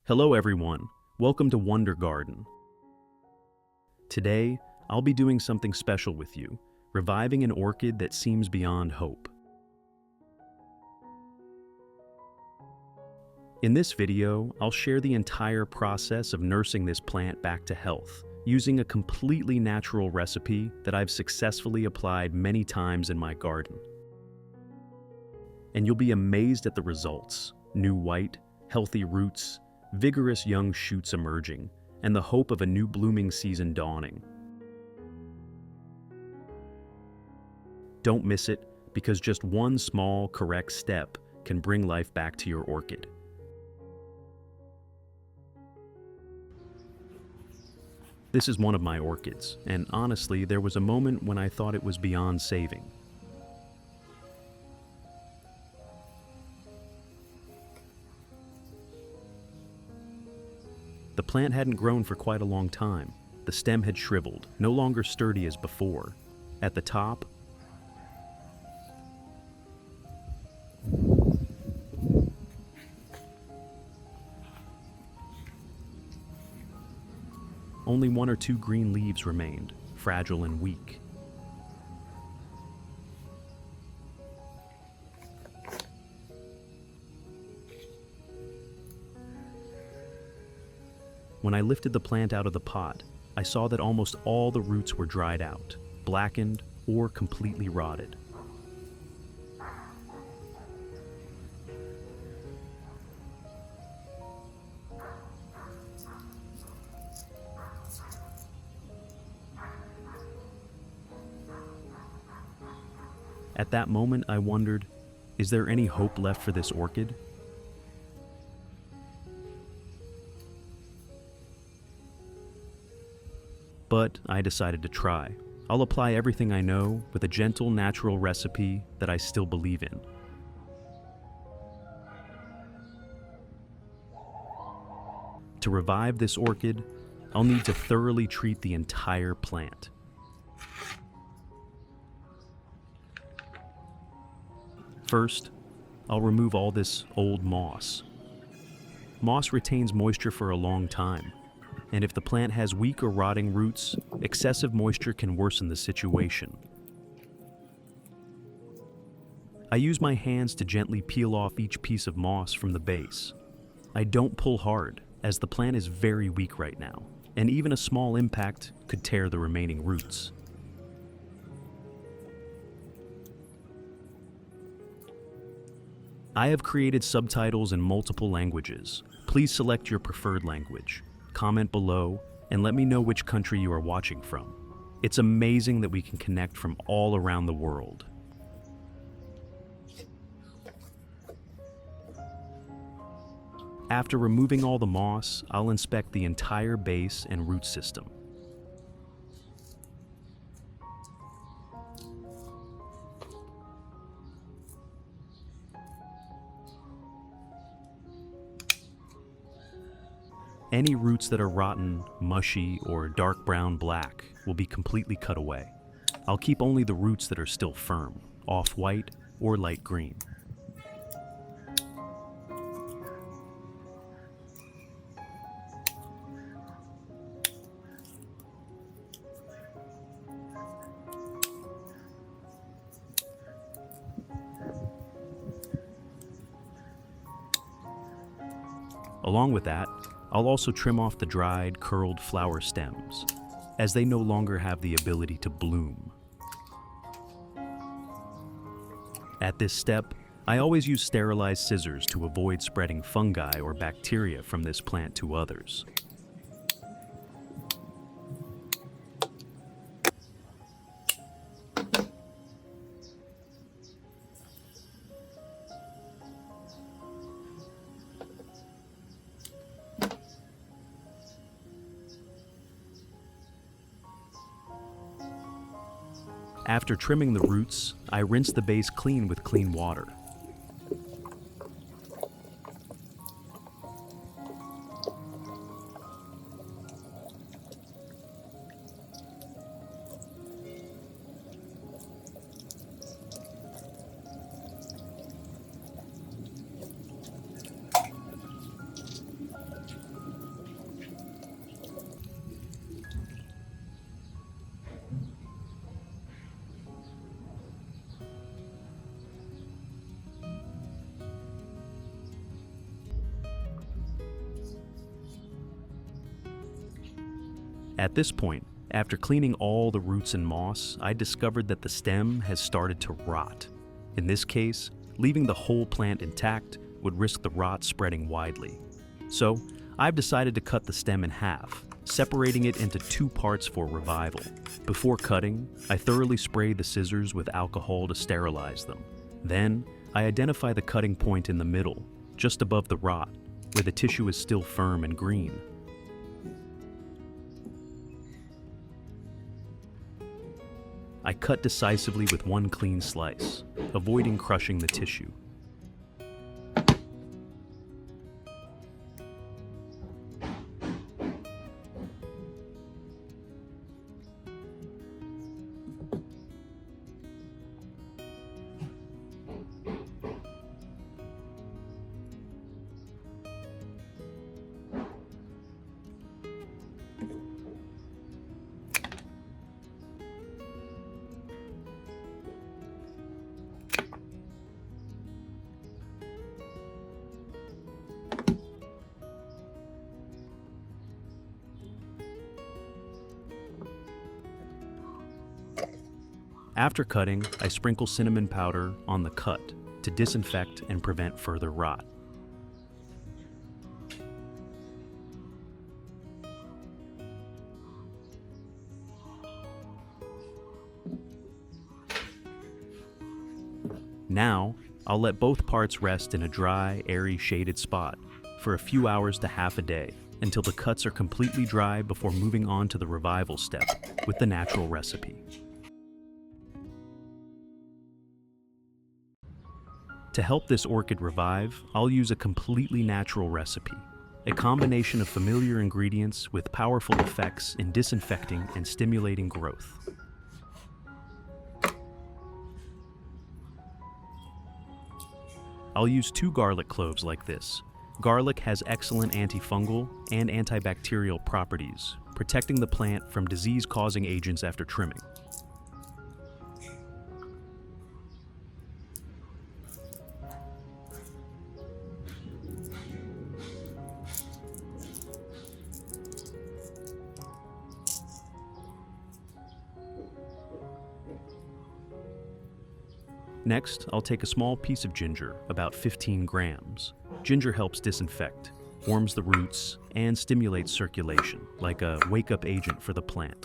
Hello everyone, welcome to Wonder Garden. Today, I'll be doing something special with you, reviving an orchid that seems beyond hope. In this video, I'll share the entire process of nursing this plant back to health, using a completely natural recipe that I've successfully applied many times in my garden. And you'll be amazed at the results: new white, healthy roots, vigorous young shoots emerging, and the hope of a new blooming season dawning. Don't miss it, because just one small, correct step can bring life back to your orchid. This is one of my orchids, and honestly, there was a moment when I thought it was beyond saving. The plant hadn't grown for quite a long time. The stem had shriveled, no longer sturdy as before. At the top, only one or two green leaves remained, fragile and weak. When I lifted the plant out of the pot, I saw that almost all the roots were dried out, blackened, or completely rotted. At that moment, I wondered, is there any hope left for this orchid? But I decided to try. I'll apply everything I know with a gentle, natural recipe that I still believe in. To revive this orchid, I'll need to thoroughly treat the entire plant. First, I'll remove all this old moss. Moss retains moisture for a long time, and if the plant has weak or rotting roots, excessive moisture can worsen the situation. I use my hands to gently peel off each piece of moss from the base. I don't pull hard, as the plant is very weak right now, and even a small impact could tear the remaining roots. I have created subtitles in multiple languages. Please select your preferred language. Comment below and let me know which country you are watching from. It's amazing that we can connect from all around the world. After removing all the moss, I'll inspect the entire base and root system. Any roots that are rotten, mushy, or dark brown black will be completely cut away. I'll keep only the roots that are still firm, off-white or light green. Along with that, I'll also trim off the dried, curled flower stems, as they no longer have the ability to bloom. At this step, I always use sterilized scissors to avoid spreading fungi or bacteria from this plant to others. After trimming the roots, I rinse the base clean with clean water. At this point, after cleaning all the roots and moss, I discovered that the stem has started to rot. In this case, leaving the whole plant intact would risk the rot spreading widely. So, I've decided to cut the stem in half, separating it into 2 parts for revival. Before cutting, I thoroughly spray the scissors with alcohol to sterilize them. Then, I identify the cutting point in the middle, just above the rot, where the tissue is still firm and green. I cut decisively with one clean slice, avoiding crushing the tissue. After cutting, I sprinkle cinnamon powder on the cut to disinfect and prevent further rot. Now, I'll let both parts rest in a dry, airy, shaded spot for a few hours to half a day until the cuts are completely dry before moving on to the revival step with the natural recipe. To help this orchid revive, I'll use a completely natural recipe, a combination of familiar ingredients with powerful effects in disinfecting and stimulating growth. I'll use 2 garlic cloves like this. Garlic has excellent antifungal and antibacterial properties, protecting the plant from disease-causing agents after trimming. Next, I'll take a small piece of ginger, about 15 grams. Ginger helps disinfect, warms the roots, and stimulates circulation, like a wake-up agent for the plant.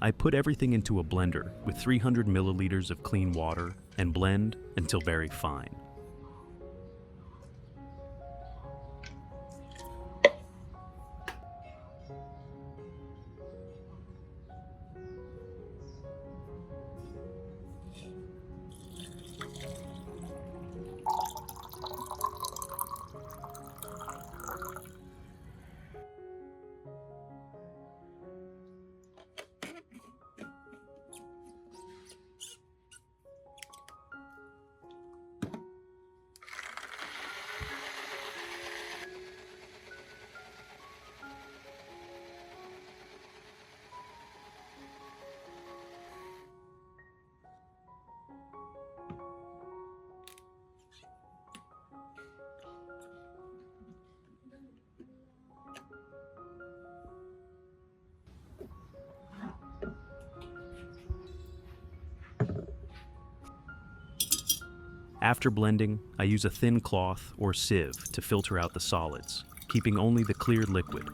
I put everything into a blender with 300 milliliters of clean water and blend until very fine. After blending, I use a thin cloth or sieve to filter out the solids, keeping only the clear liquid.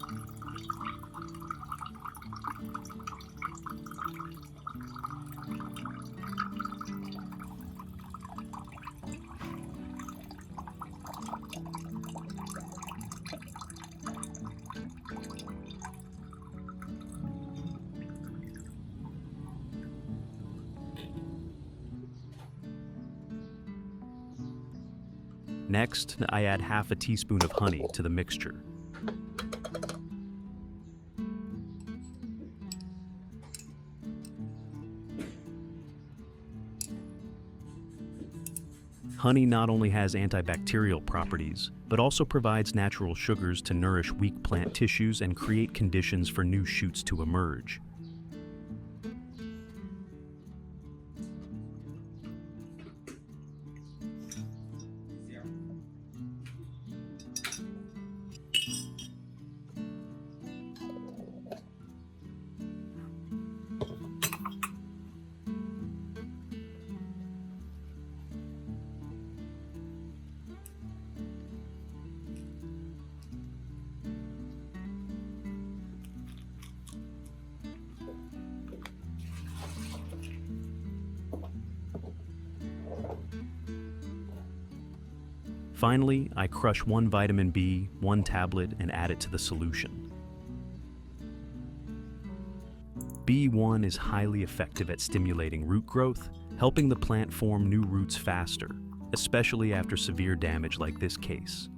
Next, I add half a teaspoon of honey to the mixture. Honey not only has antibacterial properties, but also provides natural sugars to nourish weak plant tissues and create conditions for new shoots to emerge. Finally, I crush 1 vitamin B, 1 tablet, and add it to the solution. B1 is highly effective at stimulating root growth, helping the plant form new roots faster, especially after severe damage like this case.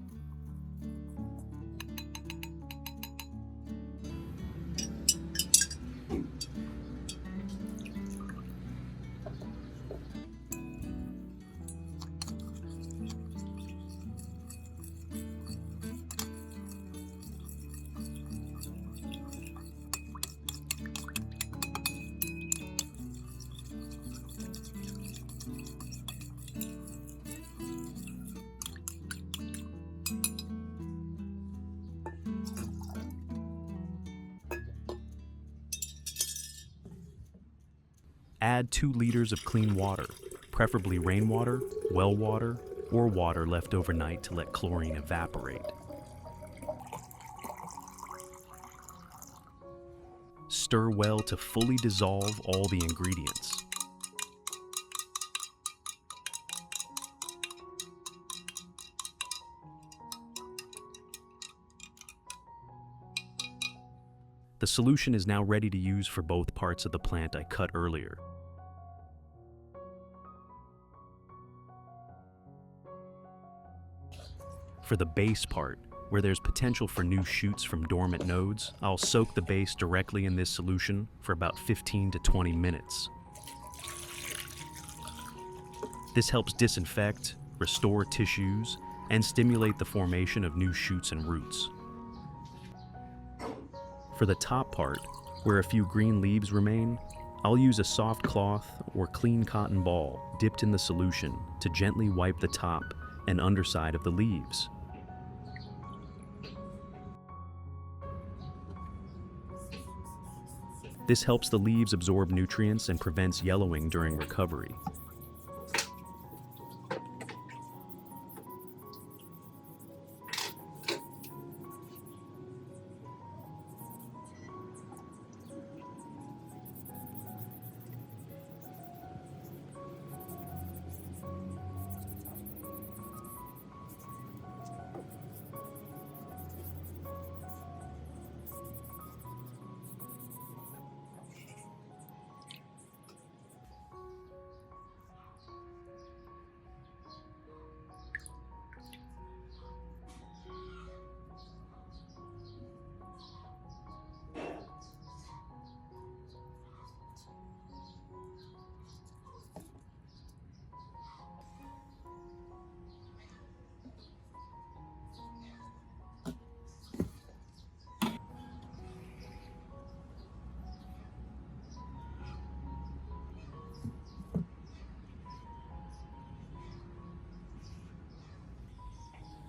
Add 2 liters of clean water, preferably rainwater, well water, or water left overnight to let chlorine evaporate. Stir well to fully dissolve all the ingredients. The solution is now ready to use for both parts of the plant I cut earlier. For the base part, where there's potential for new shoots from dormant nodes, I'll soak the base directly in this solution for about 15 to 20 minutes. This helps disinfect, restore tissues, and stimulate the formation of new shoots and roots. For the top part, where a few green leaves remain, I'll use a soft cloth or clean cotton ball dipped in the solution to gently wipe the top and underside of the leaves. This helps the leaves absorb nutrients and prevents yellowing during recovery.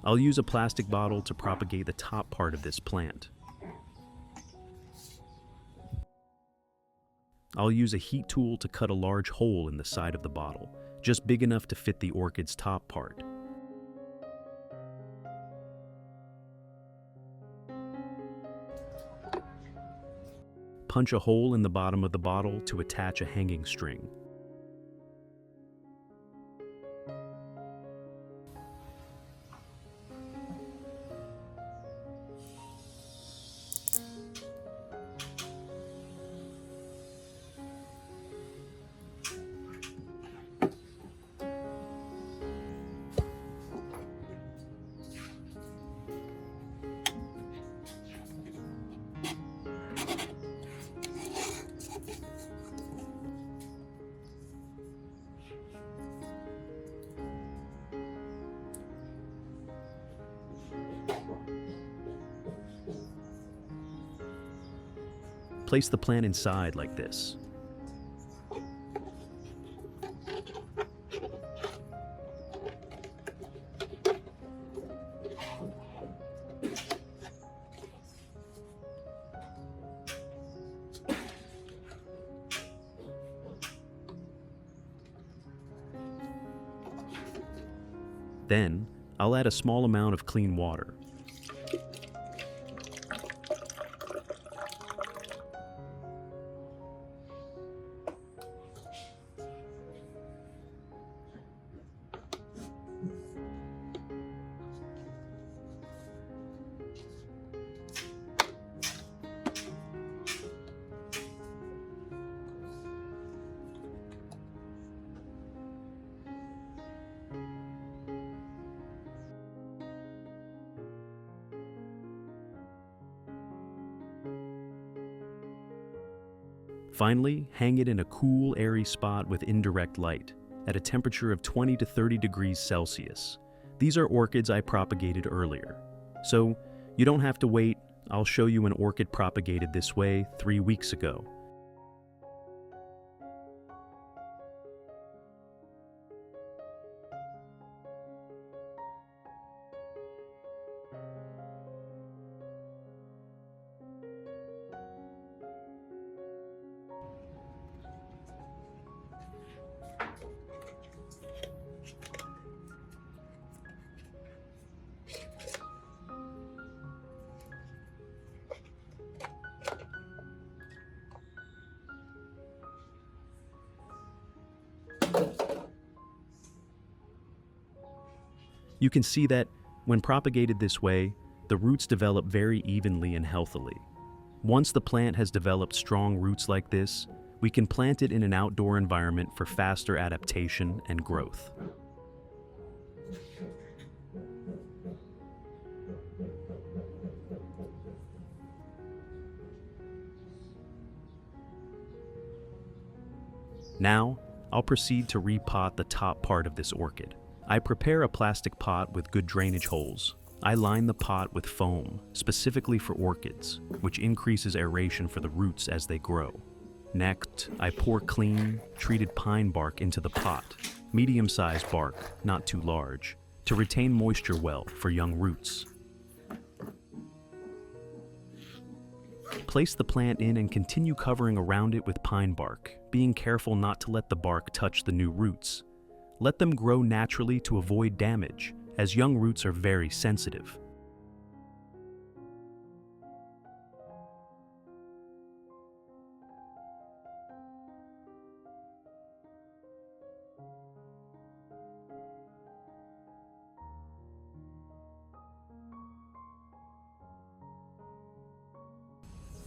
I'll use a plastic bottle to propagate the top part of this plant. I'll use a heat tool to cut a large hole in the side of the bottle, just big enough to fit the orchid's top part. Punch a hole in the bottom of the bottle to attach a hanging string. Place the plant inside like this. Then, I'll add a small amount of clean water. Finally, hang it in a cool, airy spot with indirect light, at a temperature of 20 to 30 degrees Celsius. These are orchids I propagated earlier. So, you don't have to wait. I'll show you an orchid propagated this way 3 weeks ago. You can see that, when propagated this way, the roots develop very evenly and healthily. Once the plant has developed strong roots like this, we can plant it in an outdoor environment for faster adaptation and growth. Now, I'll proceed to repot the top part of this orchid. I prepare a plastic pot with good drainage holes. I line the pot with foam, specifically for orchids, which increases aeration for the roots as they grow. Next, I pour clean, treated pine bark into the pot, medium-sized bark, not too large, to retain moisture well for young roots. Place the plant in and continue covering around it with pine bark, being careful not to let the bark touch the new roots. Let them grow naturally to avoid damage, as young roots are very sensitive.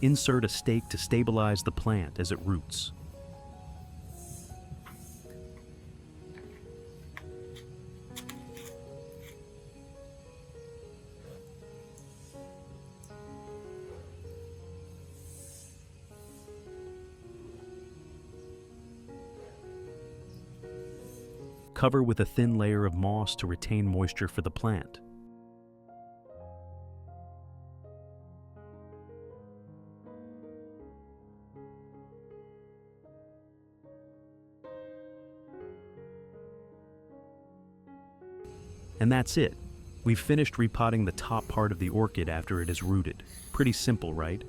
Insert a stake to stabilize the plant as it roots. Cover with a thin layer of moss to retain moisture for the plant. And that's it. We've finished repotting the top part of the orchid after it is rooted. Pretty simple, right?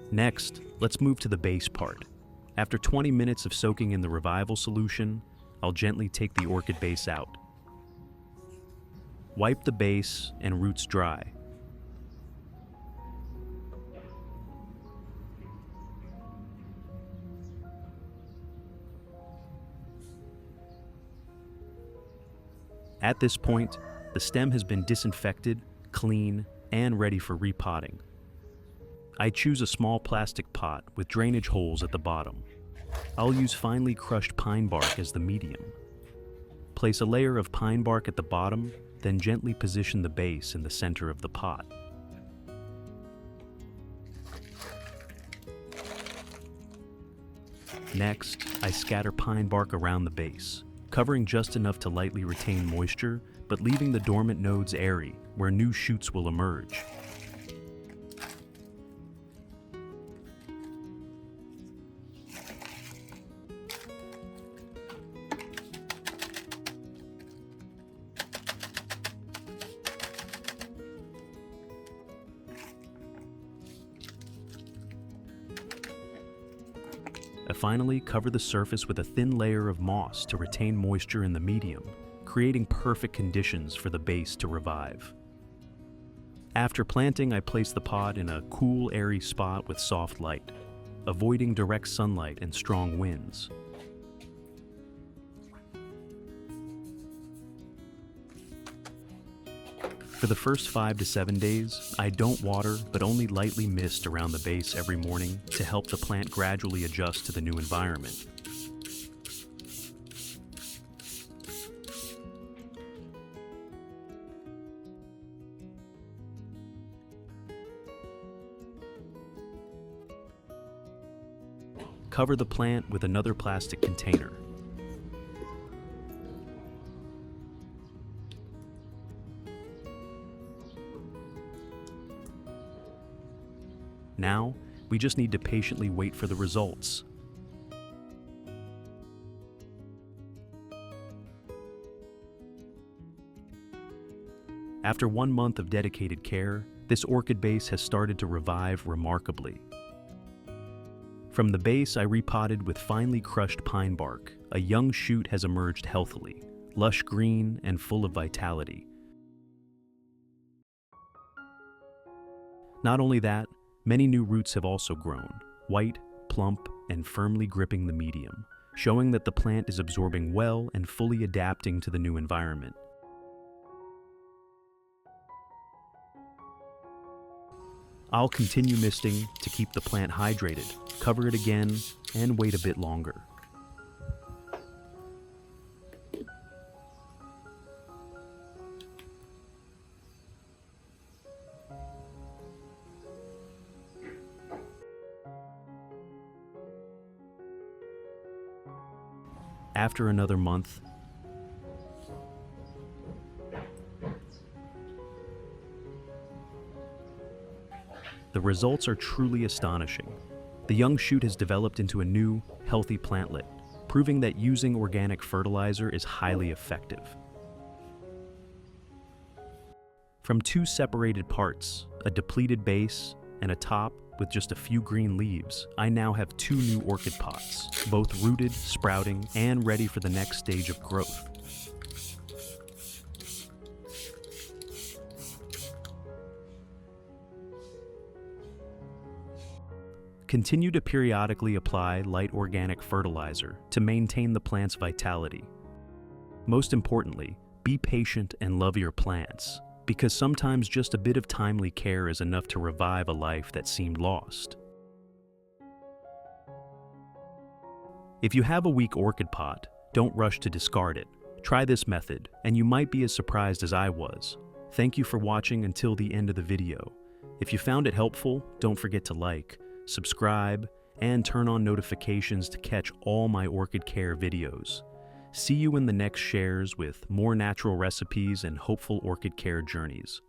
Next, let's move to the base part. After 20 minutes of soaking in the revival solution, I'll gently take the orchid base out. Wipe the base and roots dry. At this point, the stem has been disinfected, clean, and ready for repotting. I choose a small plastic pot with drainage holes at the bottom. I'll use finely crushed pine bark as the medium. Place a layer of pine bark at the bottom, then gently position the base in the center of the pot. Next, I scatter pine bark around the base, covering just enough to lightly retain moisture, but leaving the dormant nodes airy, where new shoots will emerge. I finally cover the surface with a thin layer of moss to retain moisture in the medium, creating perfect conditions for the base to revive. After planting, I place the pot in a cool, airy spot with soft light, avoiding direct sunlight and strong winds. For the first 5 to 7 days, I don't water, but only lightly mist around the base every morning to help the plant gradually adjust to the new environment. Cover the plant with another plastic container. Now, we just need to patiently wait for the results. After 1 month of dedicated care, this orchid base has started to revive remarkably. From the base, I repotted with finely crushed pine bark. A young shoot has emerged healthily, lush green and full of vitality. Not only that, many new roots have also grown, white, plump, and firmly gripping the medium, showing that the plant is absorbing well and fully adapting to the new environment. I'll continue misting to keep the plant hydrated, cover it again, and wait a bit longer. After another month, the results are truly astonishing. The young shoot has developed into a new, healthy plantlet, proving that using organic fertilizer is highly effective. From 2 separated parts, a depleted base and a top with just a few green leaves, I now have 2 new orchid pots, both rooted, sprouting, and ready for the next stage of growth. Continue to periodically apply light organic fertilizer to maintain the plant's vitality. Most importantly, be patient and love your plants, because sometimes just a bit of timely care is enough to revive a life that seemed lost. If you have a weak orchid pot, don't rush to discard it. Try this method, and you might be as surprised as I was. Thank you for watching until the end of the video. If you found it helpful, don't forget to like, subscribe, and turn on notifications to catch all my orchid care videos. See you in the next shares with more natural recipes and hopeful orchid care journeys.